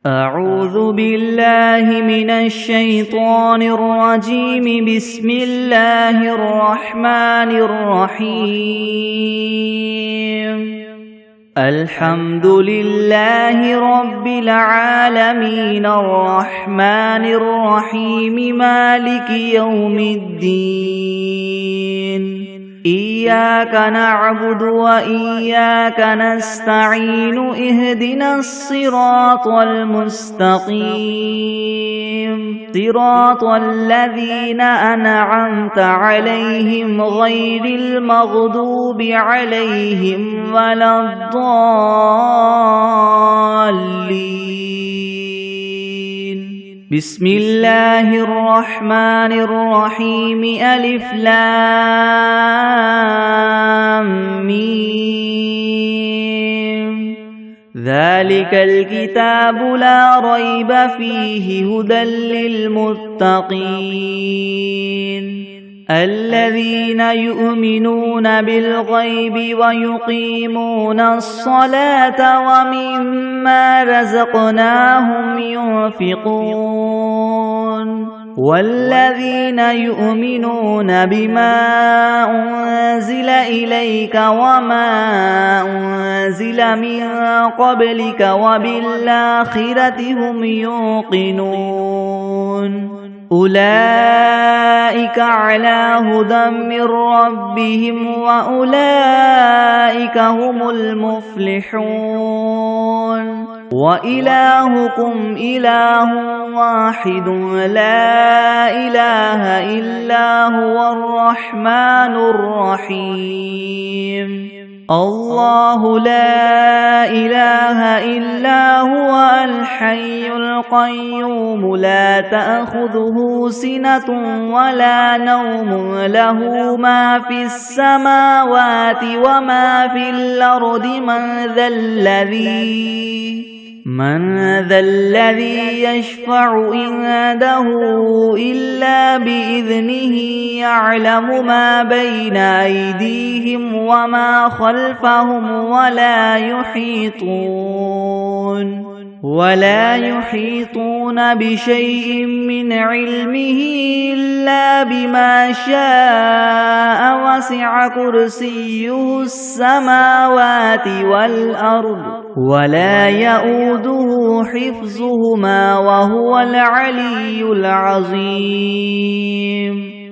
أعوذ بالله من الشيطان الرجيم. بسم الله الرحمن الرحيم. الحمد لله رب العالمين الرحمن الرحيم مالك يوم الدين. إياك نعبد وإياك نستعين. اهدنا الصراط المستقيم صراط الذين أنعمت عليهم غير المغضوب عليهم ولا الضالين. بسم الله الرحمن الرحيم. ألف لام ميم. ذلك الكتاب لا ريب فيه هدى للمتقين الذين يؤمنون بالغيب ويقيمون الصلاة ومما رزقناهم ينفقون والذين يؤمنون بما أنزل إليك وما أنزل من قبلك وبالآخرة هم يوقنون أولئك على هدى من ربهم وأولئك هم المفلحون. وإلهكم إله واحد لا إله إلا هو الرحمن الرحيم. الله لا إله إلا هو الحي القيوم لا تأخذه سنة ولا نوم له ما في السماوات وما في الأرض. من ذا الذي يشفع عنده إلا بإذنه. يعلم ما بين أيديهم وما خلفهم ولا يحيطون بشيء من علمه إلا بما شاء. وسع كرسيه السماوات والأرض ولا يؤوده حفظهما وهو العلي العظيم.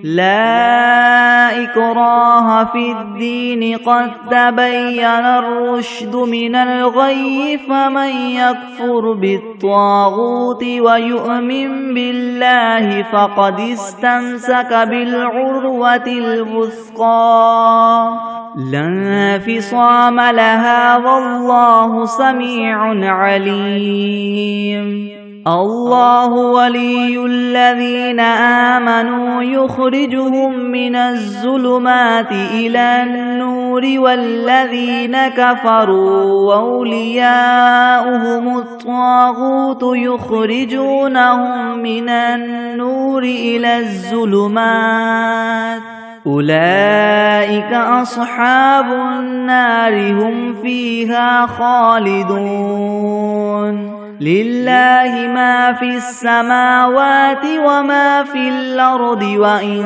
لا إكراه في الدين قد تبين الرشد من الغي. فمن يكفر بالطاغوت ويؤمن بالله فقد استمسك بالعروة الوثقى لا انفصام لها والله سميع عليم. الله ولي الذين آمنوا يخرجهم من الظلمات إلى النور والذين كفروا أولياؤهم الطاغوت يخرجونهم من النور إلى الظلمات. أولئك أصحاب النار هم فيها خالدون. لله ما في السماوات وما في الأرض وإن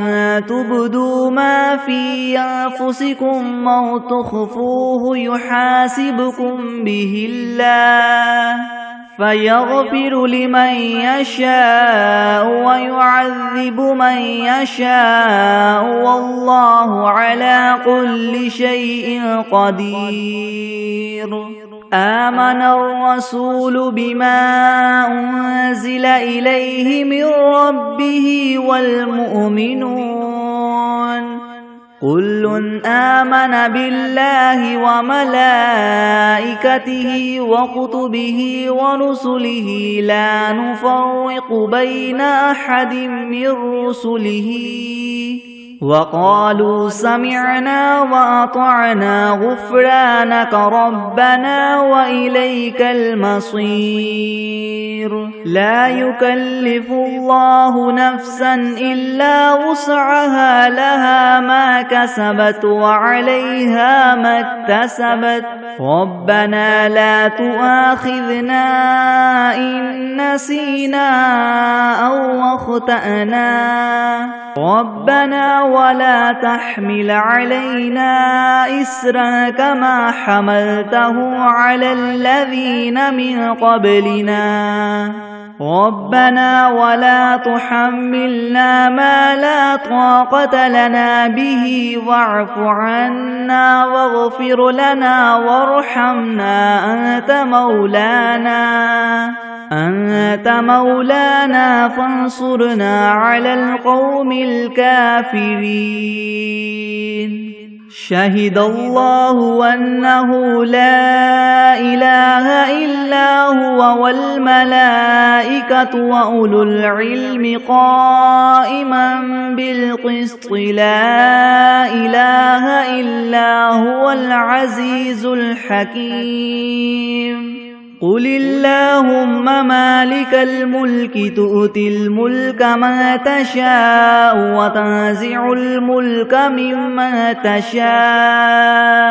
تبدوا ما في أنفسكم أو تخفوه يحاسبكم به الله فيغفر لمن يشاء ويعذب من يشاء والله على كل شيء قدير. آمن الرسول بما أنزل إليه من ربه والمؤمنون كل آمن بالله وملائكته وكتبه ورسله لا نفرق بين أحد من رسله وقالوا سمعنا وأطعنا غفرانك ربنا وإليك المصير. لا يكلف الله نفسا إلا وسعها لها ما كسبت وعليها ما اكتسبت. ربنا لا تؤاخذنا إن نسينا أو أخطأنا ربنا ولا تحمل علينا إسرا كما حملته على الذين من قبلنا ربنا ولا تحملنا ما لا طاقة لنا به واعف عنا واغفر لنا وارحمنا أنت مولانا فانصرنا على القوم الكافرين شهد الله أنه لا إله إلا هو والملائكة وأولو العلم قائما بالقسط لا إله إلا هو العزيز الحكيم قل اللهم مالك الملك تؤتي الملك من تشاء وتنزع الملك ممن تشاء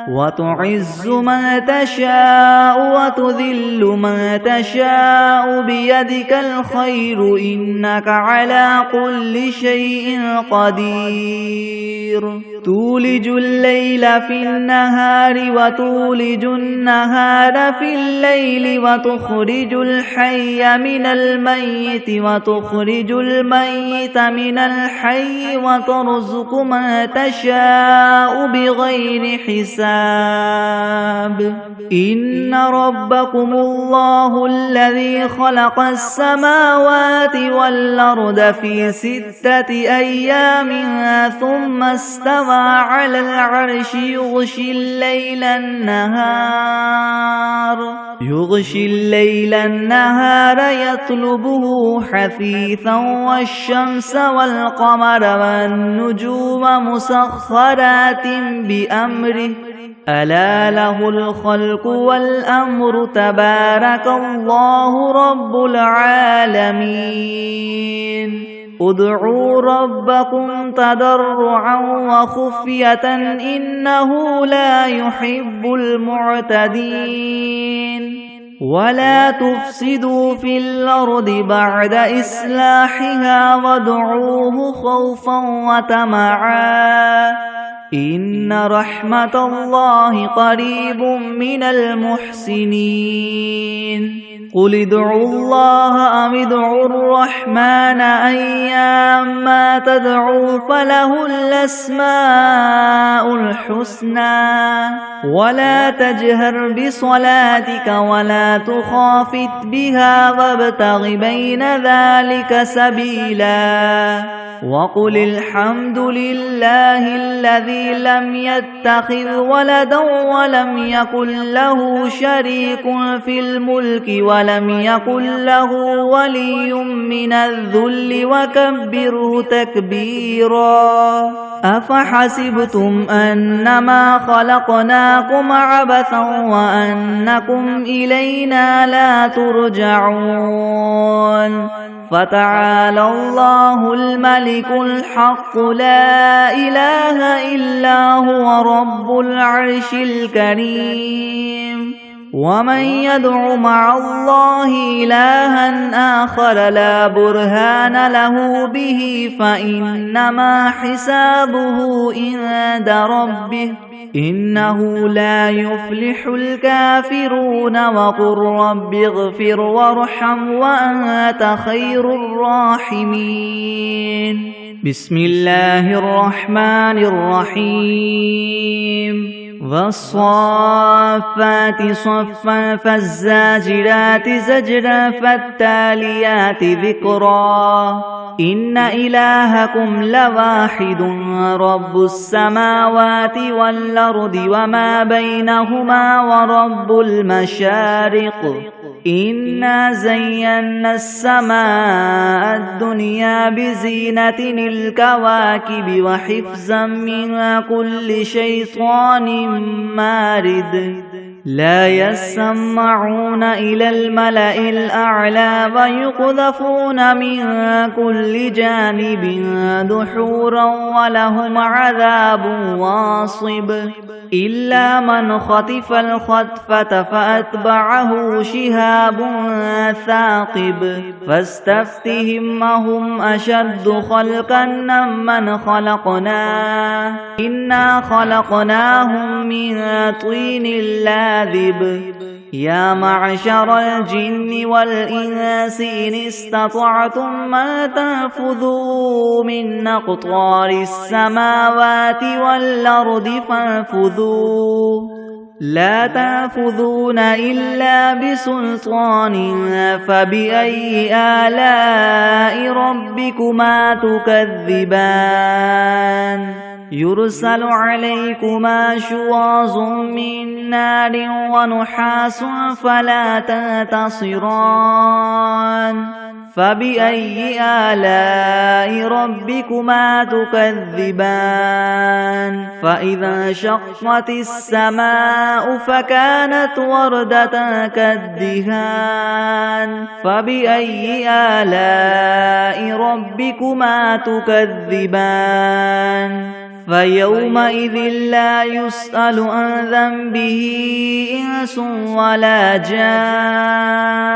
وتعز من تشاء وتذل من تشاء بيدك الخير إنك على كل شيء قدير تولج الليل في النهار وتولج النهار في الليل وتخرج الحي من الميت وتخرج الميت من الحي وترزق من تشاء بغير حساب إن ربكم الله الذي خلق السماوات والأرض في 6 أيام ثم استوى على العرش يغشي الليل النهار يطلبه حثيثا والشمس والقمر والنجوم مسخرات بأمره ألا له الخلق والأمر تبارك الله رب العالمين ادعوا ربكم تضرعا وخفية إنه لا يحب المعتدين ولا تفسدوا في الأرض بعد إصلاحها وادعوه خوفا وطمعا إن رحمة الله قريب من المحسنين قل ادعوا الله أم ادعوا الرحمن أيما تدعوا فله الأسماء الحسنى ولا تجهر بصلاتك ولا تخافت بها وابتغ بين ذلك سبيلا وقل الحمد لله الذي لم يتخذ ولدا ولم يكن له شريك في الملك ولم يكن له ولي من الذل وكبره تكبيرا أفحسبتم أنما خلقناكم عبثا وأنكم إلينا لا ترجعون فتعالى الله الملك الحق لا إله إلا هو رب العرش الكريم ومن يدع مع الله إلها آخر لا برهان له به فإنما حسابه عند ربه إنه لا يفلح الكافرون وقل رب اغفر وارحم وأنت خير الراحمين بسم الله الرحمن الرحيم والصافات صفا فالزاجرات زجرا فالتاليات ذكرا إن إلهكم لواحد رب السماوات والأرض وما بينهما ورب المشارق إنا زينا السماء الدنيا بزينة الكواكب وحفظا من كل شيطان مارد لا يسمعون إلى الملأ الأعلى ويقذفون من كل جانب دحورا ولهم عذاب واصب إلا من خطف الخطفة فأتبعه شهاب ثاقب فاستفتهم أهم أشد خلقا ممن خلقنا إنا خلقناهم من طين لاذب يا معشر الجن والإنس إن استطعتم ما تنفذوا من أقطار السماوات والأرض فانفذوا لا تنفذون إلا بسلطان فبأي آلاء ربكما تكذبان يرسل عليكما شواظ من نار ونحاس فلا تنتصران فبأي آلاء ربكما تكذبان فإذا انشقت السماء فكانت وردة كالدهان فبأي آلاء ربكما تكذبان فيومئذ لا يسأل عن ذنبه إنس ولا جان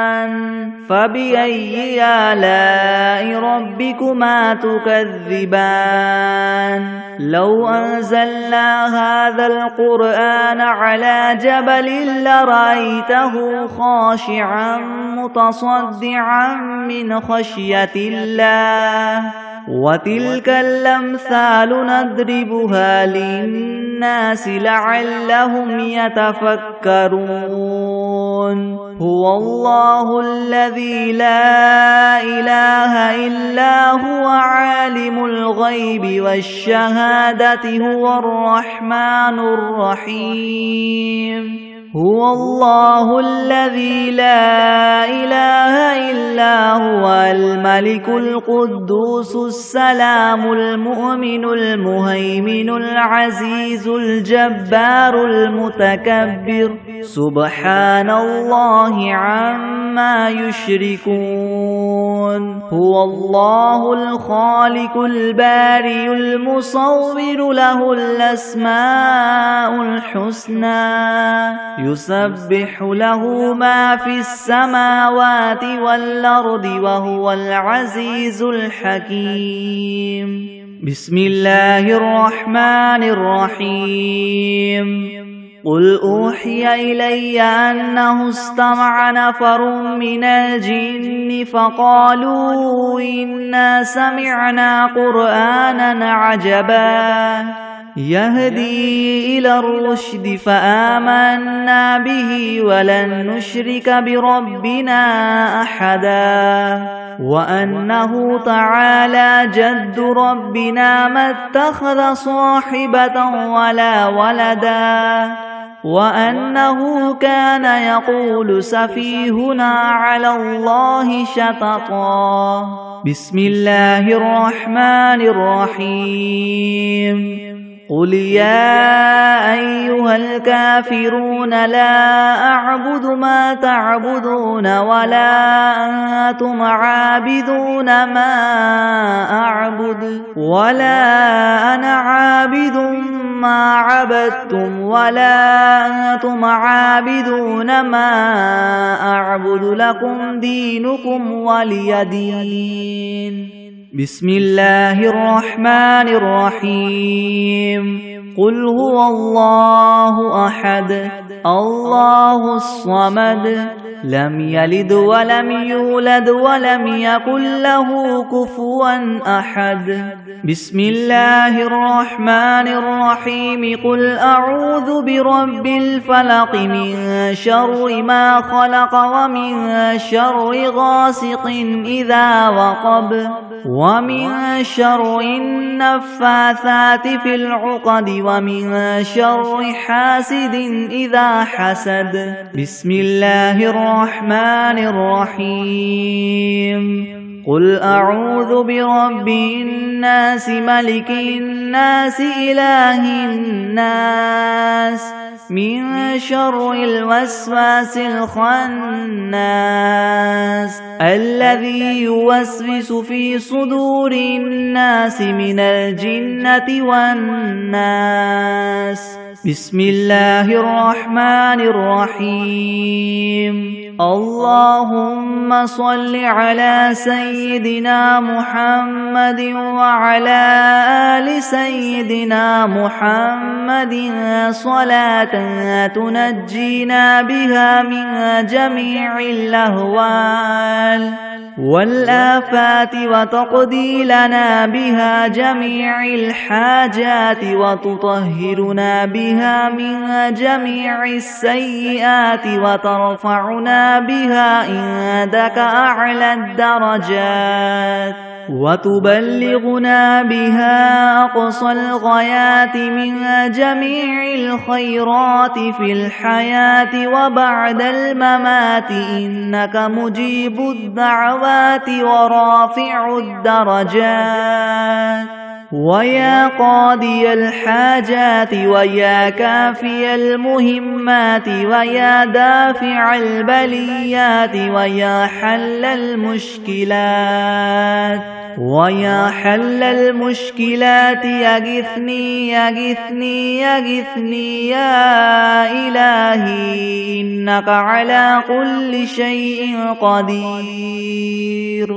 فبأي آلاء ربكما تكذبان لو أنزلنا هذا القرآن على جبل لرأيته خاشعا متصدعا من خشية الله وتلك الأمثال نضربها للناس لعلهم يتفكرون هو الله الذي لا إله إلا هو عالم الغيب والشهادة هو الرحمن الرحيم هو الله الذي لا إله إلا هو الملك القدوس السلام المؤمن المهيمن العزيز الجبار المتكبر سبحان الله عما يشركون هو الله الخالق البارئ المصور له الأسماء الحسنى يسبح له ما في السماوات والأرض وهو العزيز الحكيم بسم الله الرحمن الرحيم قل أوحي إلي أنه استمع نفر من الجن فقالوا إنا سمعنا قرآنا عجبا يهدي إلى الرشد فآمنا به ولن نشرك بربنا أحدا وأنه تعالى جد ربنا ما اتخذ صاحبة ولا ولدا وأنه كان يقول سفيهنا على الله شططا بسم الله الرحمن الرحيم قل يا أيها الكافرون لا أعبد ما تعبدون ولا أنتم عابدون ما أعبد ولا أنا عابد ما عبدتم ولا أنتم عابدون ما أعبد لكم دينكم ولي دين بسم الله الرحمن الرحيم قل هو الله أحد الله الصمد لم يلد ولم يولد ولم يكن له كفوا أحد بسم الله الرحمن الرحيم قل أعوذ برب الفلق من شر ما خلق ومن شر غاسق إذا وقب ومن شر النفاثات في العقد ومن شر حاسد إذا حسد بسم الله الرحمن الرحيم قل أعوذ برب الناس ملك الناس إله الناس من شر الوسواس الخناس الذي يوسوس في صدور الناس من الجنة والناس. بسم الله الرحمن الرحيم. اللهم صل على سيدنا محمد وعلى آل سيدنا محمد صلاة تنجينا بها من جميع الأهوال والآفات وتقضي لنا بها جميع الحاجات وتطهرنا بها من جميع السيئات وترفعنا بها عندك أعلى الدرجات وتبلغنا بها أقصى الغايات من جميع الخيرات في الحياة وبعد الممات إنك مجيب الدعوات ورافع الدرجات ويا قاضي الحاجات ويا كافي المهمات ويا دافع البليات ويا حل المشكلات يغثني يا إلهي إنك على كل شيء قدير.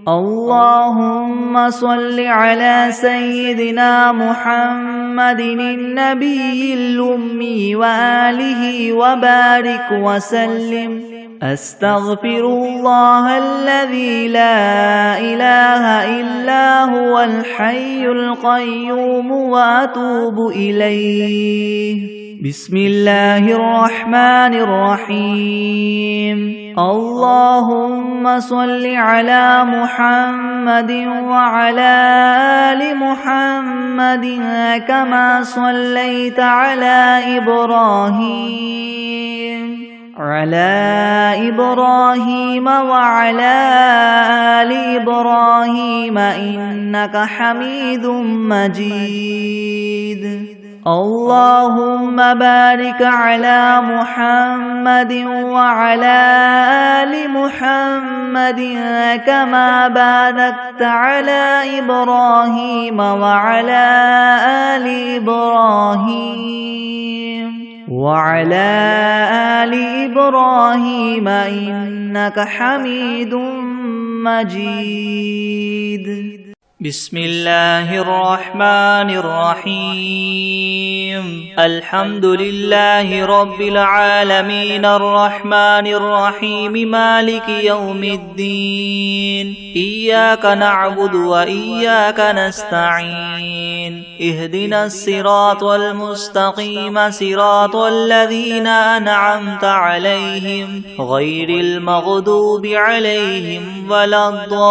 اللهم صل على سيدنا محمد النبي الأمي وآله وبارك وسلم. أستغفر الله الذي لا إله إلا هو الحي القيوم وأتوب إليه. بسم الله الرحمن الرحيم. اللهم صل على محمد وعلى آل محمد كما صليت على إبراهيم وعلى آل إبراهيم إنك حميد مجيد. اللهم بارك على محمد وعلى آل محمد كما باركت على إبراهيم وعلى آل إبراهيم إنك حميد مجيد. بسم الله الرحمن الرحيم. الحمد لله رب العالمين الرحمن الرحيم مالك يوم الدين. إياك نعبد وإياك نستعين. اهدنا الصراط المستقيم صراط الذين أنعمت عليهم غير المغضوب عليهم ولا الضالين.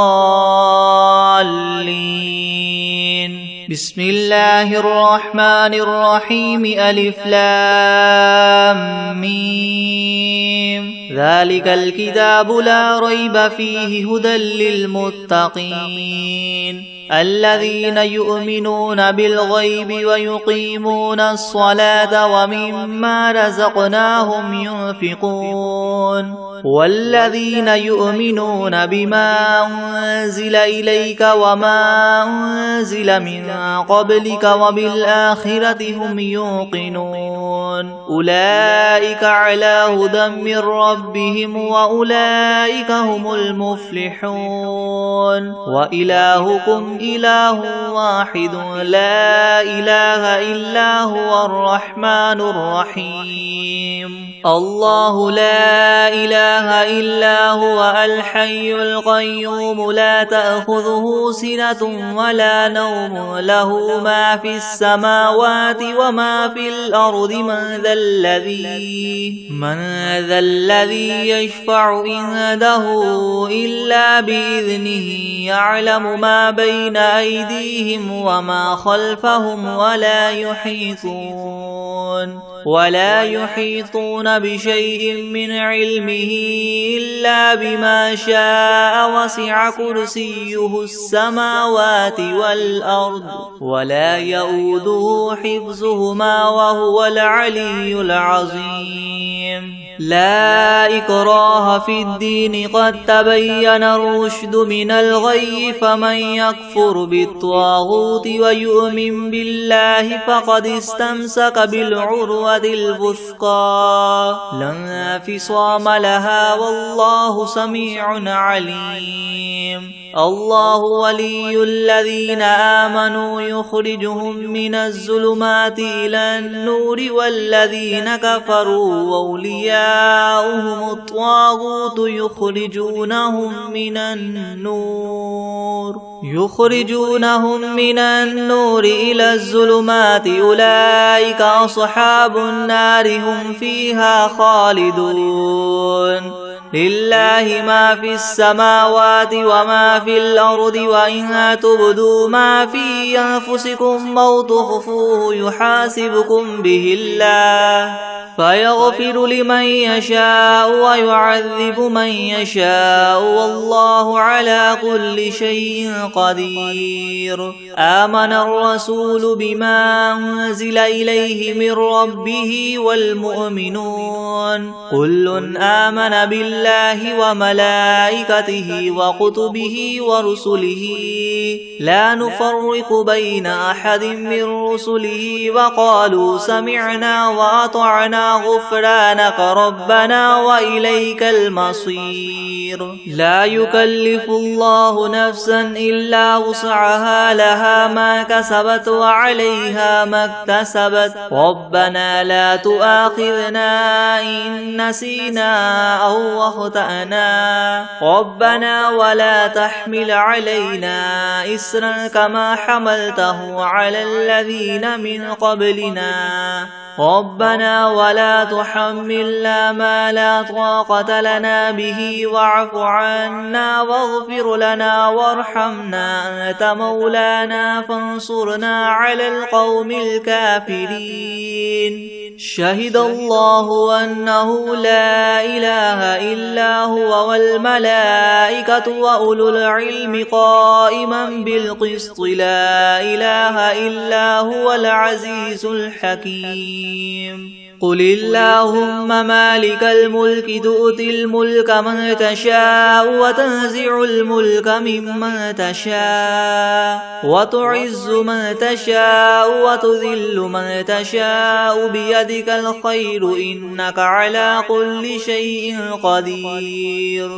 بسم الله الرحمن الرحيم. ألف لام ميم. ذلك الكتاب لا ريب فيه هدى للمتقين الذين يؤمنون بالغيب ويقيمون الصلاة ومما رزقناهم ينفقون والذين يؤمنون بما أنزل إليك وما أنزل من قبلك وبالآخرة هم يوقنون أولئك على هدى من ربهم وأولئك هم المفلحون. وإلهكم إله واحد لا إله إلا هو الرحمن الرحيم. الله لا إله إلا هو الحي القيوم لا تأخذه سنة ولا نوم له ما في السماوات وما في الأرض. من ذا الذي يشفع عنده إلا بإذنه يعلم ما بين أيديهم وما خلفهم ولا يحيطون ولا يحيطون بشيء من علمه إلا بما شاء وسع كرسيه السماوات والأرض ولا يؤوده حفظهما وهو العلي العظيم لا إكراه في الدين قد تبين الرشد من الغي فمن يكفر بالطاغوت ويؤمن بالله فقد استمسك بالعروة الوثقى لا انفصام لها والله سميع عليم الله ولي الذين آمنوا يخرجهم من الظلمات إلى النور والذين كفروا أولياؤهم الطاغوت يخرجونهم من النور إلى الظلمات أولئك أصحاب النار هم فيها خالدون لله ما في السماوات وما في الأرض وإن تبدوا ما في أنفسكم أو تخفوه يحاسبكم به الله فيغفر لمن يشاء ويعذب من يشاء والله على كل شيء قدير آمن الرسول بما أنزل إليه من ربه والمؤمنون كل آمن بالله وملائكته وكتبه ورسله لا نفرق بين أحد من رسله وقالوا سمعنا وأطعنا غفرانك ربنا وإليك المصير لا يكلف الله نفسا إلا وسعها لها ما كسبت وعليها ما اكتسبت ربنا لا تؤاخذنا إن نسينا أو أخطأنا ربنا ولا تحمل علينا إسرا كما حملته على الذين من قبلنا ربنا ولا تحملنا ما لا طاقة لنا به واعف عنا واغفر لنا وارحمنا أنت مولانا فانصرنا على القوم الكافرين شهد الله أنه لا إله إلا هو والملائكة وأولو العلم قائما بالقسط لا إله إلا هو العزيز الحكيم قل اللهم مالك الملك تؤتي الملك من تشاء وتنزع الملك ممن تشاء وتعز من تشاء وتذل من تشاء بيدك الخير إنك على كل شيء قدير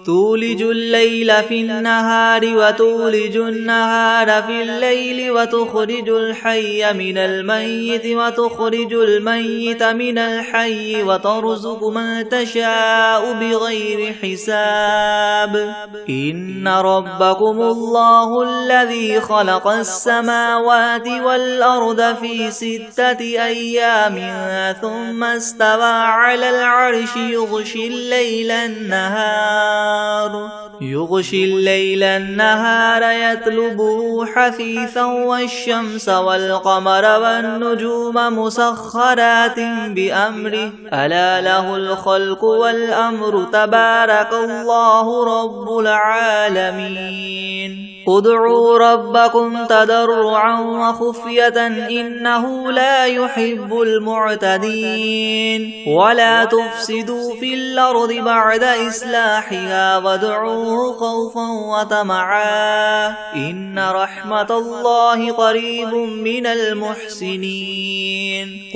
تولج الليل في النهار وتولج النهار في الليل وتخرج الحي من الميت وتخرج الميت من الحي وترزق من تشاء بغير حساب إن ربكم الله الذي خلق السماوات والأرض في 6 أيام ثم استوى على العرش يغشي الليل النهار يطلبه حثيثا والشمس والقمر والنجوم مسخرات بأمره ألا له الخلق والأمر تبارك الله رب العالمين ادعوا ربكم تضرعا وخفية إنه لا يحب المعتدين ولا تفسدوا في الأرض بعد إصلاحها وادعوه خوفا وطمعا إن رحمة الله قريب من المحسنين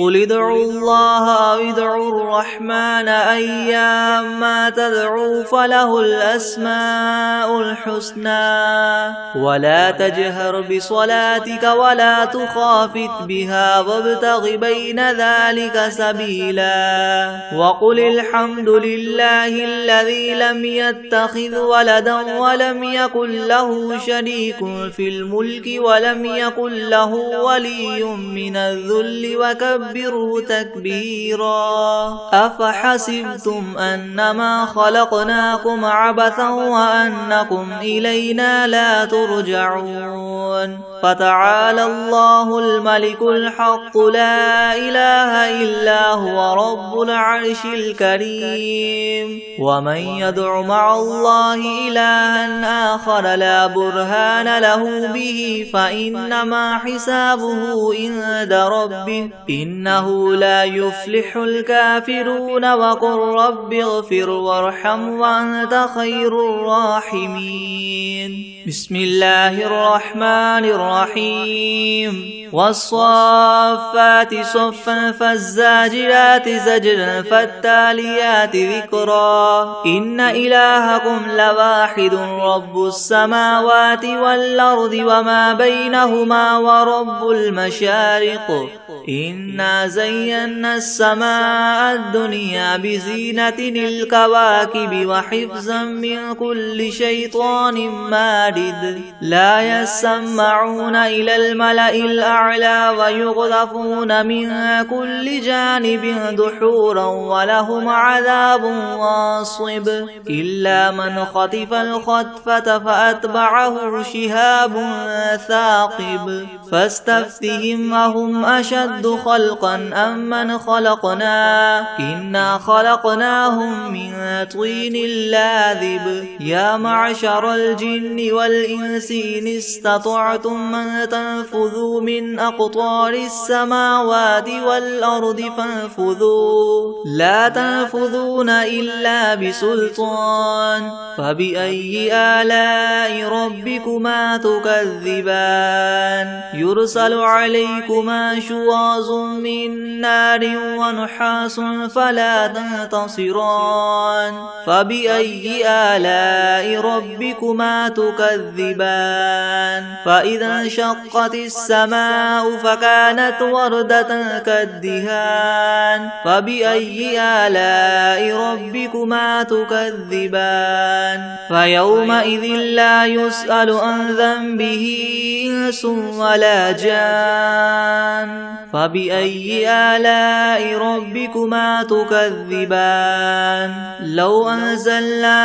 قل ادعوا الله أو ادعوا الرحمن أيما تدعوا فله الأسماء الحسنى ولا تجهر بصلاتك ولا تخافت بها وابتغ بين ذلك سبيلا وقل الحمد لله الذي لم يتخذ ولدا ولم يكن له شريك في الملك ولم يكن له ولي من الذل وكبره تكبيرا أفحسبتم أنما خلقناكم عبثا وأنكم إلينا لا ترجعون فتعالى الله الملك الحق لا إله إلا هو رب العرش الكريم ومن يدع مع الله إلها آخر لا برهان له به فإنما حسابه عند ربه إنه لا يفلح الكافرون وقل رب اغفر وارحم وأنت خير الراحمين بسم الله الرحمن الرحيم والصافات صفا فالزاجرات زجرا فالتاليات ذكرا إن إلهكم لواحد رب السماوات والأرض وما بينهما ورب المشارق إنا زينا السماء الدنيا بزينة الكواكب وحفظا من كل شيطان مارد لا يسمعون إلى الملأ الأعلى ويغذفون من كل جانب دحورا ولهم عذاب واصب إلا من خطف الخطفة فأتبعه شهاب ثاقب فاستفتهم أهم أشد خلقا أم من خلقنا إنا خلقناهم من طين لاذب يا معشر الجن والإنس إن استطعتم من تنفذوا من أقطار السماوات والأرض فانفذوا لا تنفذون إلا بسلطان فبأي آلاء ربكما تكذبان يرسل عليكما شواظ من نار ونحاس فلا تنتصران فبأي آلاء ربكما تكذبان فإذا انشقت السماء فكانت وردة كالدهان فبأي آلاء ربكما تكذبان فيومئذ لا يسأل عن ذنبه إنس ولا جان فبأي آلاء ربكما تكذبان لو أنزلنا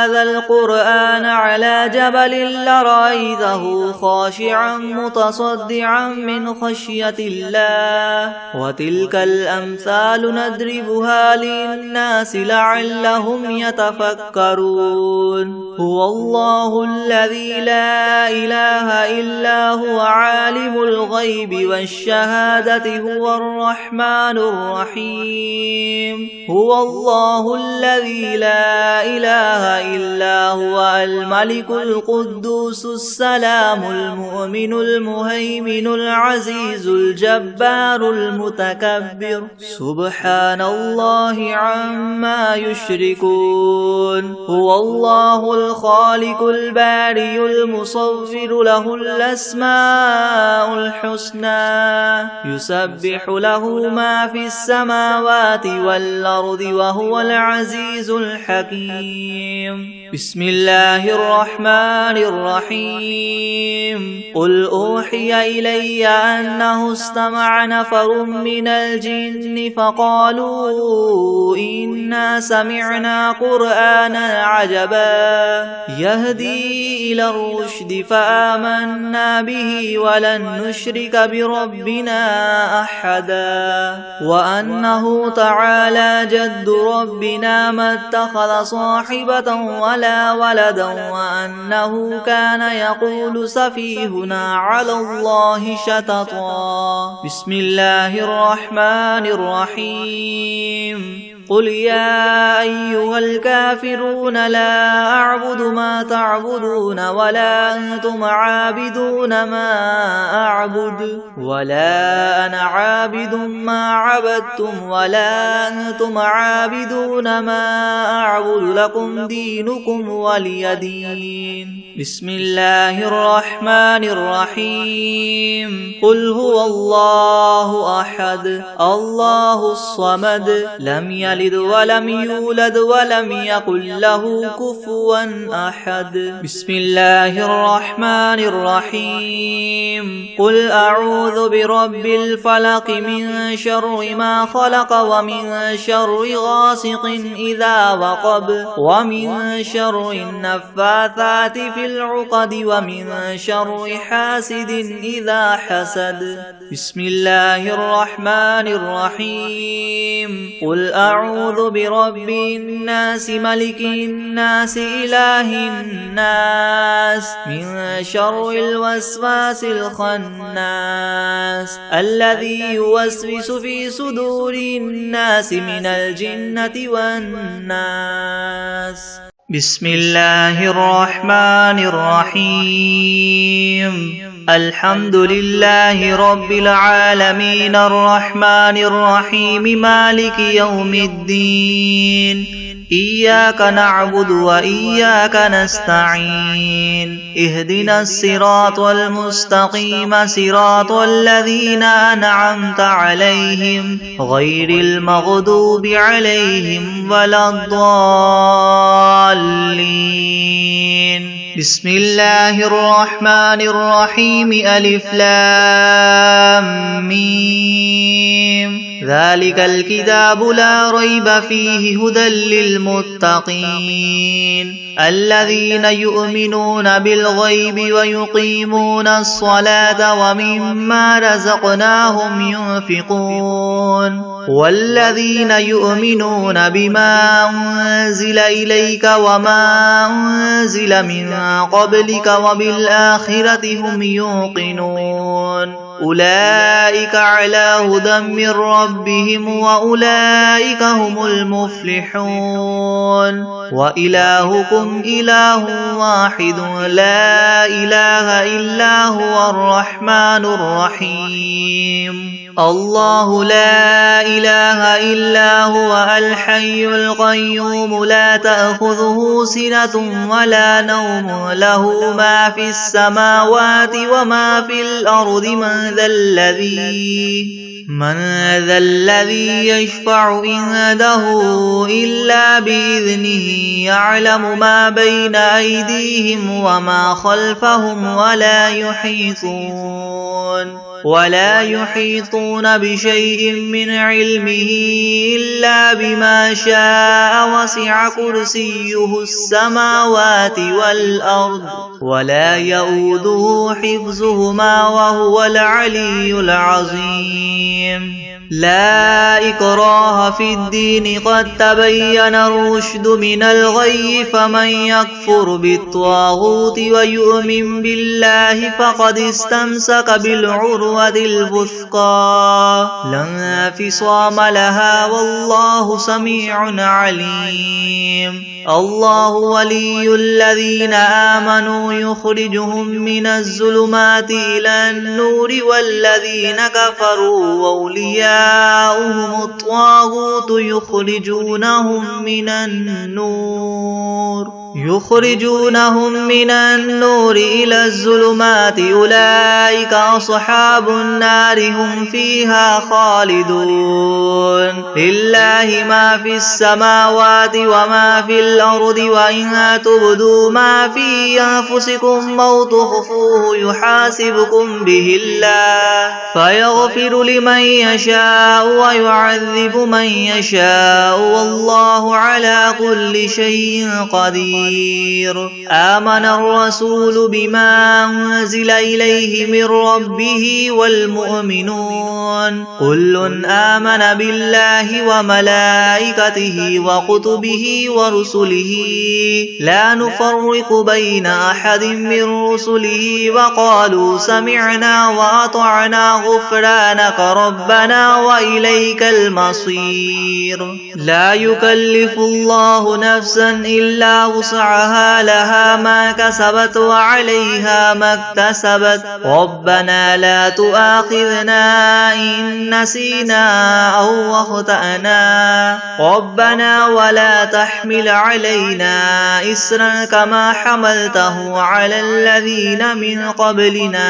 هذا القرآن على جبل لرأيته خاشعا متصدعا من خشية الله وتلك الأمثال نضربها للناس لعلهم يتفكرون هو الله الذي لا إله إلا هو عالم الغيب والشهادة هو الرحمن الرحيم هو الله الذي لا إله إلا هو الملك القدوس السلام المؤمن المهيمن العزيز الجبار المتكبر سبحان الله عما يشركون هو الله الخالق البارئ المصور له الأسماء الحسنى يسبح له ما في السماوات والأرض وهو العزيز الحكيم بسم الله الرحمن الرحيم قل أوحي إلي أنه استمع نفر من الجن فقالوا إنا سمعنا قرآنا عجبا يهدي إلى الرشد فآمنا به ولن نشرك بربنا أحدا وأنه تعالى جد ربنا ما اتخذ صاحبة ولا ولدا وأنه كان يقول سفيهنا على الله شططا بسم الله الرحمن الرحيم قل يا أيها الكافرون لا أعبد ما تعبدون ولا أنتم عابدون ما أعبد ولا أنا عابد ما عبدتم ولا أنتم عابدون ما أعبد لكم دينكم ولي دين بسم الله الرحمن الرحيم قل هو الله أحد الله الصمد لم يلد يلد ولم يولد ولم يكن له كفوا أحد. بسم الله الرحمن الرحيم. قل أعوذ برب الفلق من شر ما خلق ومن شر غاسق إذا وقب ومن شر النفاثات في العقد ومن شر حاسد إذا حسد. بسم الله الرحمن الرحيم. قل أعوذ برب الناس ملك الناس إله الناس من شر الوسواس الخناس الذي يوسوس في صدور الناس من الجنة والناس. بسم الله الرحمن الرحيم. الحمد لله رب العالمين الرحمن الرحيم مالك يوم الدين. إياك نعبد وإياك نستعين. اهدنا الصراط المستقيم صراط الذين أنعمت عليهم غير المغضوب عليهم ولا الضالين. بسم الله الرحمن الرحيم. ألف لام ميم. ذلك الكتاب لا ريب فيه هدى للمتقين الذين يؤمنون بالغيب ويقيمون الصلاة ومما رزقناهم ينفقون والذين يؤمنون بما أنزل إليك وما أنزل من قبلك وبالآخرة هم يوقنون أولئك على هدى من ربهم وأولئك هم المفلحون. وإلهكم إله واحد لا إله إلا هو الرحمن الرحيم. الله لا إله إلا هو الحي القيوم لا تأخذه سنة ولا نوم له ما في السماوات وما في الأرض من ذا الذي يشفع عنده إلا بإذنه يعلم ما بين أيديهم وما خلفهم ولا يحيطون بشيء من علمه إلا بما شاء وسع كرسيه السماوات والأرض ولا يؤوده حفظهما وهو العلي العظيم. لا إكراه في الدين قد تبين الرشد من الغي فمن يكفر بالطاغوت ويؤمن بالله فقد استمسك بالعروة الوثقى لا انفصام لها والله سميع عليم. الله ولي الذين آمنوا يخرجهم من الظلمات إلى النور والذين كفروا أولياؤهم الطاغوت يخرجونهم من النور إلى الظلمات أولئك أصحاب النار هم فيها خالدون. لله ما في السماوات وما في الأرض وإن تبدوا ما في أنفسكم أو تخفوه يحاسبكم به الله فيغفر لمن يشاء ويعذب من يشاء والله على كل شيء قدير. آمن الرسول بما أنزل إليه من ربه والمؤمنون كل آمن بالله وملائكته وكتبه ورسله لا نفرق بين أحد من رسله وقالوا سمعنا وأطعنا غفرانك ربنا وإليك المصير. لا يكلف الله نفسا إلا وسعها وسعها لها ما كسبت وعليها ما اكتسبت ربنا لا تؤاخذنا إن نسينا أو أخطأنا ربنا ولا تحمل علينا إسرا كما حملته على الذين من قبلنا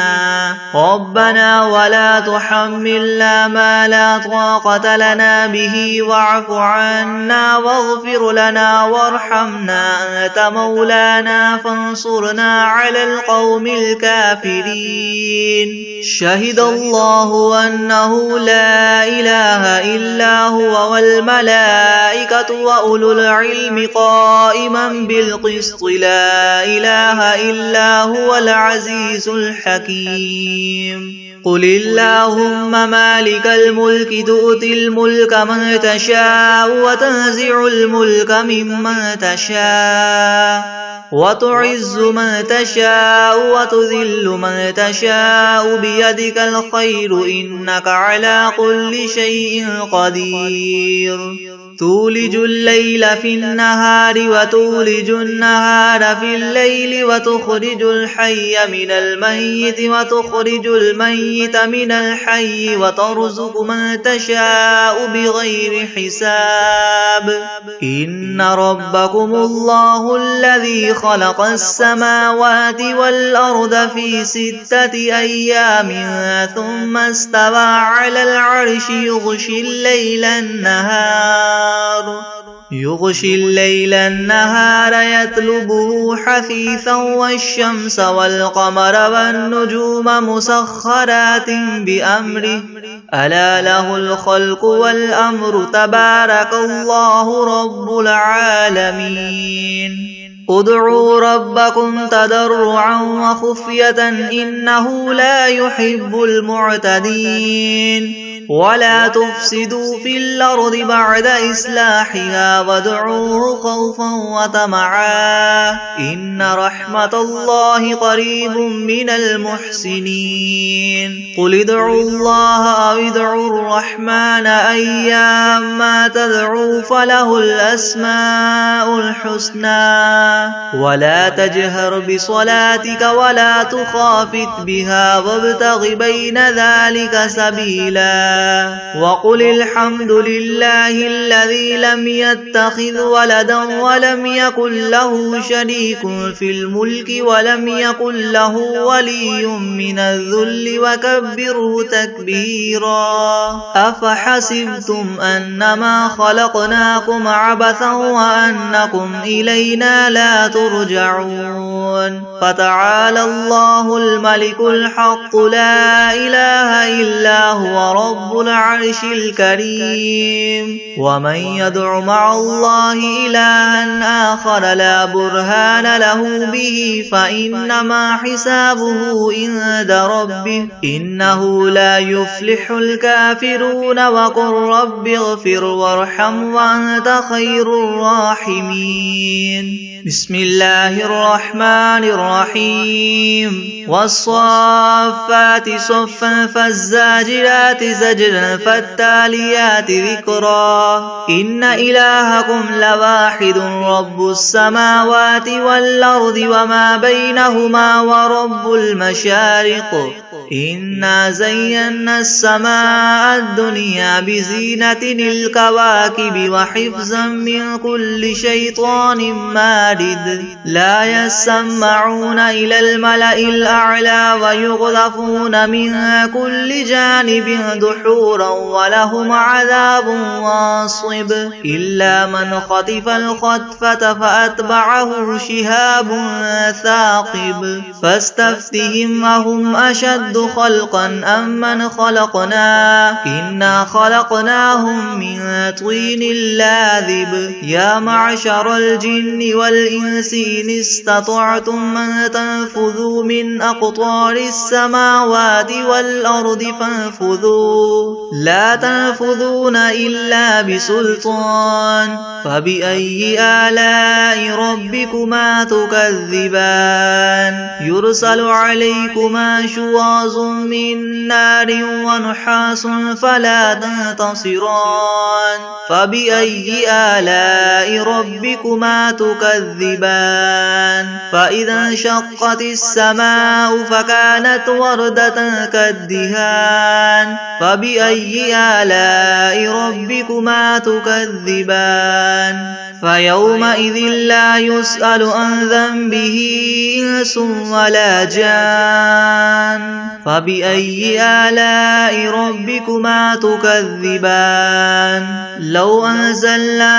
ربنا ولا تحملنا ما لا طاقة لنا به واعف عنا واغفر لنا وارحمنا أنت مولانا فانصرنا على القوم الكافرين شهد الله أنه لا إله إلا هو والملائكة وأولو العلم قائما بالقسط لا إله إلا هو العزيز الحكيم قل اللهم مالك الملك تؤتي الملك من تشاء وتنزع الملك ممن تشاء وتعز من تشاء وتذل من تشاء بيدك الخير إنك على كل شيء قدير تولج الليل في النهار وتولج النهار في الليل وتخرج الحي من الميت وتخرج الميت من الحي وترزق من تشاء بغير حساب إن ربكم الله الذي خلق السماوات والأرض في 6 أيام ثم استوى على العرش يغشي الليل النهار يطلبه حثيثا والشمس والقمر والنجوم مسخرات بأمره ألا له الخلق والأمر تبارك الله رب العالمين ادعوا ربكم تضرعا وخفية إنه لا يحب المعتدين ولا تفسدوا في الأرض بعد إصلاحها وادعوه خوفا وطمعا إن رحمة الله قريب من المحسنين قل ادعوا الله أو ادعوا الرحمن أيما تدعوا فله الأسماء الحسنى ولا تجهر بصلاتك ولا تخافت بها وابتغ بين ذلك سبيلا وقل الحمد لله الذي لم يتخذ ولدا ولم يكن له شريك في الملك ولم يكن له ولي من الذل وكبره تكبيرا أفحسبتم أنما خلقناكم عبثا وأنكم إلينا لا ترجعون فتعالى الله الملك الحق لا إله إلا هو رب العرش الكريم ومن يدع مع الله إلها آخر لا برهان له به فإنما حسابه عند ربه إنه لا يفلح الكافرون وقل رب اغفر وارحم وأنت خير الراحمين بسم الله الرحمن الرحيم والصافات صفا فالزاجرات زجرا فالتاليات ذكرا إن إلهكم لواحد رب السماوات والأرض وما بينهما ورب المشارق إنا زينا السماء الدنيا بزينة الكواكب وحفظا من كل شيطان مارد لا يسمعون إلى الملأ الأعلى ويغذفون من كل جانب دحورا ولهم عذاب واصب إلا من خطف الخطفة فأتبعه شهاب ثاقب فاستفتهم أهم أشد خلقا أم من خلقنا إنا خلقناهم من طين لاذب يا معشر الجن والإنس إن استطعتم أن تنفذوا من أقطار السماوات والأرض فانفذوا لا تنفذون إلا بسلطان فبأي آلاء ربكما تكذبان يرسل عليكما شواظ وبرز من نار ونحاس فلا تنتصران فبأي آلاء ربكما تكذبان فإذا انشقت السماء فكانت وردة كالدهان فبأي آلاء ربكما تكذبان فيومئذ لا يسأل عن ذنبه إنس ولا جان فبأي آلاء ربكما تكذبان لو أنزلنا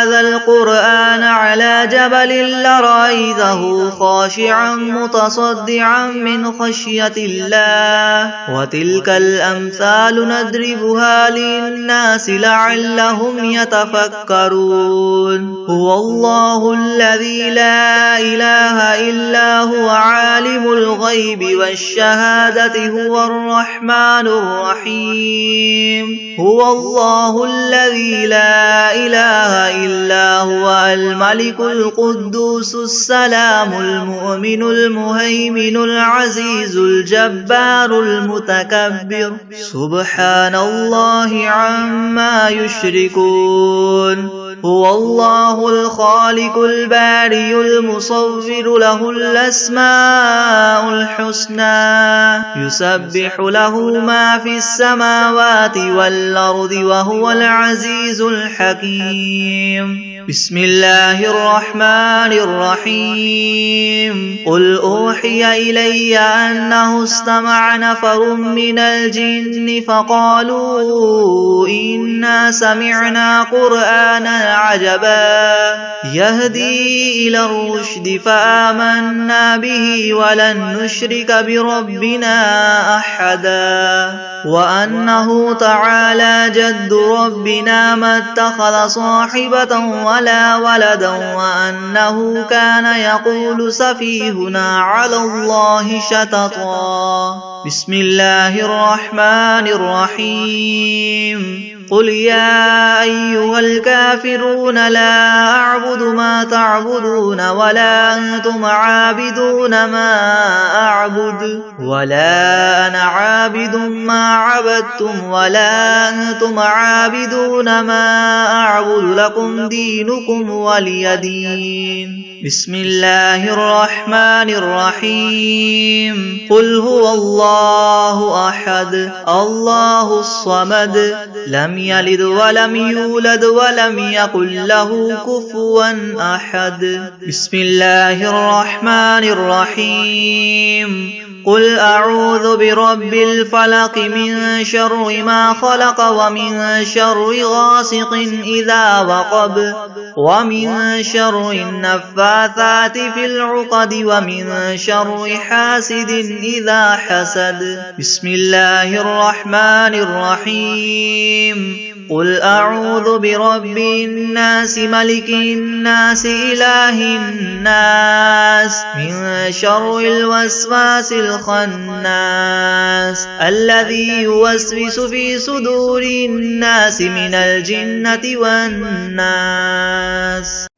هذا القرآن على جبل لرأيته خاشعا متصدعا من خشية الله وتلك الأمثال نضربها للناس لعلهم يتفكرون هو الله الذي لا إله إلا هو عالم الغيب والشهادة هو الرحمن الرحيم هو الله الذي لا إله إلا هو الملك القدوس السلام المؤمن المهيمن العزيز الجبار المتكبر سبحان الله عما يشركون هو الله الخالق البارئ المصور له الأسماء الحسنى يسبح له ما في السماوات والأرض وهو العزيز الحكيم بسم الله الرحمن الرحيم قل أوحي إلي أنه استمع نفر من الجن فقالوا إنا سمعنا قرآنا عجبا يهدي إلى الرشد فآمنا به ولن نشرك بربنا أحدا وأنه تعالى جد ربنا ما اتخذ صاحبة ولا ولدا وأنه كان يقول سفيهنا على الله شططا بسم الله الرحمن الرحيم قل يا أيها الكافرون لا أعبد ما تعبدون ولا أنتم عابدون ما أعبد ولا أنا عابد ما عبدتم ولا أنتم عابدون ما أعبد لكم دينكم ولي دين بسم الله الرحمن الرحيم قل هو الله أحد الله الصمد لم يلد ولم يولد ولم يكن له كفوا أحد بسم الله الرحمن الرحيم قل أعوذ برب الفلق من شر ما خلق ومن شر غاسق إذا وقب ومن شر النفاثات في العقد ومن شر حاسد إذا حسد بسم الله الرحمن الرحيم قل أعوذ برب الناس ملك الناس إله الناس من شر الوسواس الخناس الذي يوسوس في صدور الناس من الجنة والناس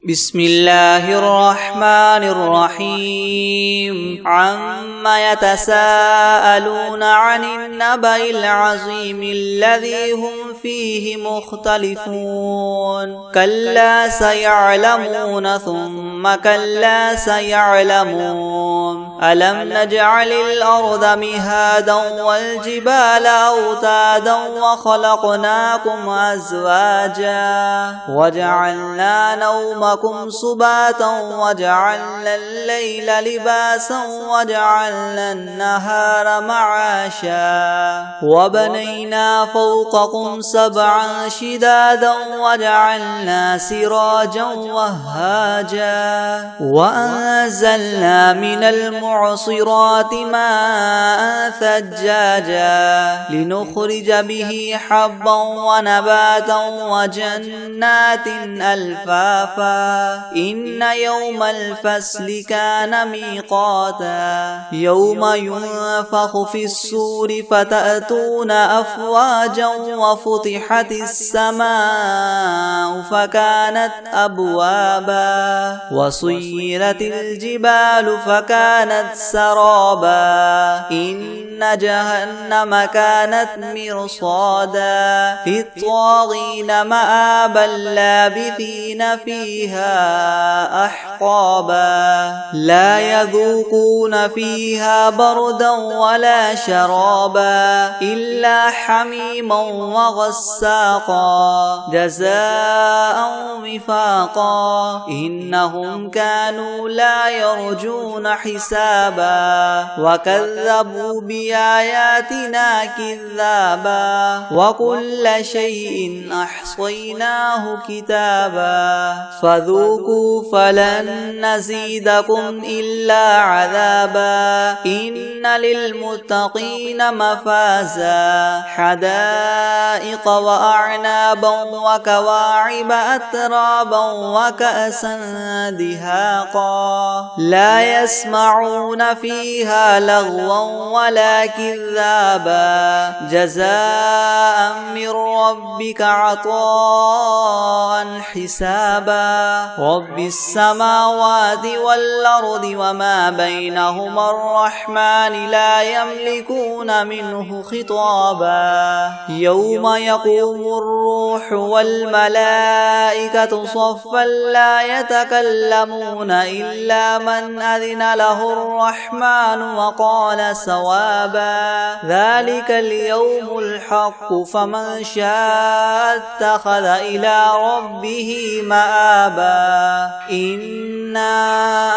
بسم الله الرحمن الرحيم عما يتساءلون عن النبأ العظيم الذي هم فيه مختلفون كلا سيعلمون ثم كلا سيعلمون ألم نجعل الأرض مهادا والجبال أوتادا وخلقناكم أزواجا وجعلنا نومكم سباتا وجعلنا الليل لباسا وجعلنا النهار معاشا وبنينا فوقكم سبعا شدادا وجعلنا سراجا وهاجا وأنزلنا من المعصرات ماء ثجاجا لنخرج به حبا ونباتا وجنات ألفافا إن يوم الفصل كان ميقاتا يوم ينفخ في الصور فتأتون أفواجا وفتحت السماء فكانت أبوابا وسيرت الجبال فكانت سرابا إن جهنم كانت مرصادا للطاغين مآبا لابثين فيها أحقابا لا يذوقون فيها بردا ولا شرابا إلا حميما وغساقا جزاء وفاقا إنهم كانوا لا يرجون حسابا وكذبوا بآياتنا كذابا وكل شيء أحصيناه كتابا فذوقوا فلن نزيدكم إلا عذابا إن للمتقين مفازا حدائق وأعنابا وكواعب أترابا وكأسا دهاقا لا يسمعون فيها لغوا ولا كذابا جزاء من ربك عطاء حسابا رب السماوات والأرض وما بينهما الرحمن لا يملكون منه خطابا يوم يقوم الروح والملائكة صفا لا يتكلمون إلا من أذن له الرحمن وقال صوابا ذلك اليوم الحق فمن شاء اتخذ إلى ربه مآبا إنا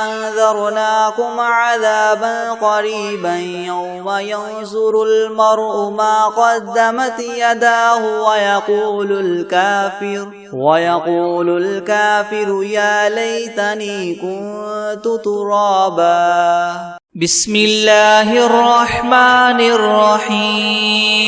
أنذرناكم عذابا قريبا يوم ينظر المرء ما قدمت يداه ويقول الكافر يا ليتني كنت ترابا بسم الله الرحمن الرحيم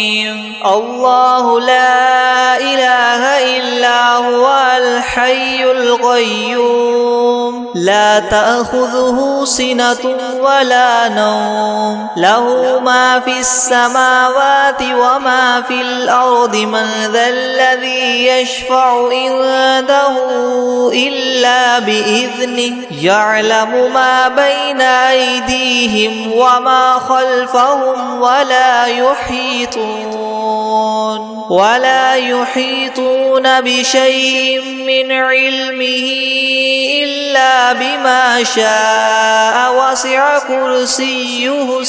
الله لا إله إلا هو الحي القيوم لا تأخذه سنة ولا نوم له ما في السماوات وما في الأرض من ذا الذي يشفع عنده إلا بإذنه يعلم ما بين أيديهم وما خلفهم ولا يحيطون بشيء من علمه إلا بما شاء وسع كرسيه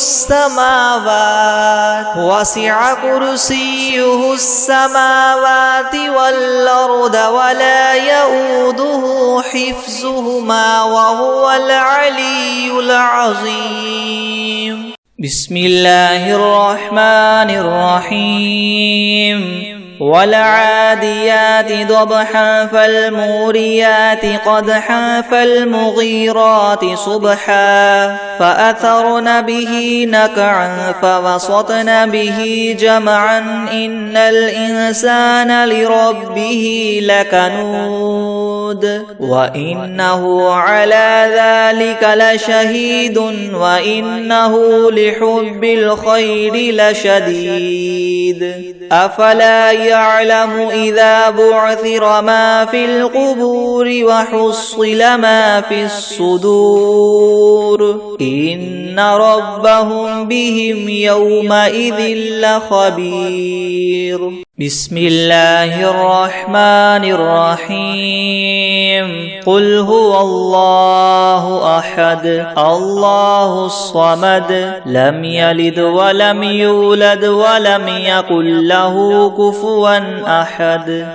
السماوات والأرض ولا يؤوده حفظهما وهو العلي العظيم بسم الله الرحمن الرحيم والعاديات ضبحا فالموريات قدحا فالمغيرات صبحا فأثرن به نقعا فوسطن به جمعا إن الإنسان لربه لكنود وإنه على ذلك لشهيد وإنه لحب الخير لشديد أفلا يعلم إذا بعثر ما في القبور وحصل ما في الصدور إن ربهم بهم يومئذ لخبير بسم الله الرحمن الرحيم قل هو الله أحد الله الصمد لم يلد ولم يولد ولم يكن له كفوا أحد